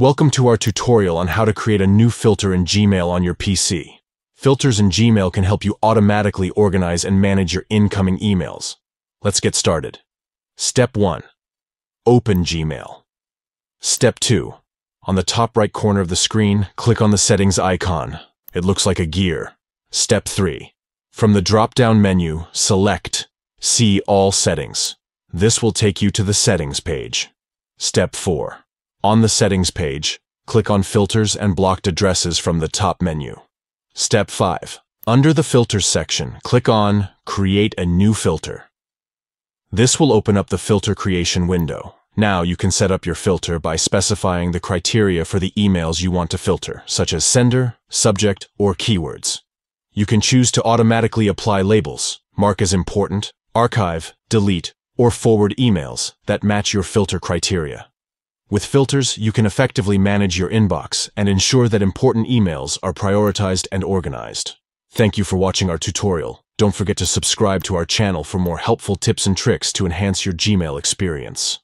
Welcome to our tutorial on how to create a new filter in Gmail on your PC. Filters in Gmail can help you automatically organize and manage your incoming emails. Let's get started. Step 1. Open Gmail. Step 2. On the top right corner of the screen, click on the settings icon. It looks like a gear. Step 3. From the drop-down menu, select See All Settings. This will take you to the Settings page. Step 4. On the Settings page, click on Filters and Blocked Addresses from the top menu. Step 5. Under the Filters section, click on Create a New Filter. This will open up the filter creation window. Now you can set up your filter by specifying the criteria for the emails you want to filter, such as sender, subject, or keywords. You can choose to automatically apply labels, mark as important, archive, delete, or forward emails that match your filter criteria. With filters, you can effectively manage your inbox and ensure that important emails are prioritized and organized. Thank you for watching our tutorial. Don't forget to subscribe to our channel for more helpful tips and tricks to enhance your Gmail experience.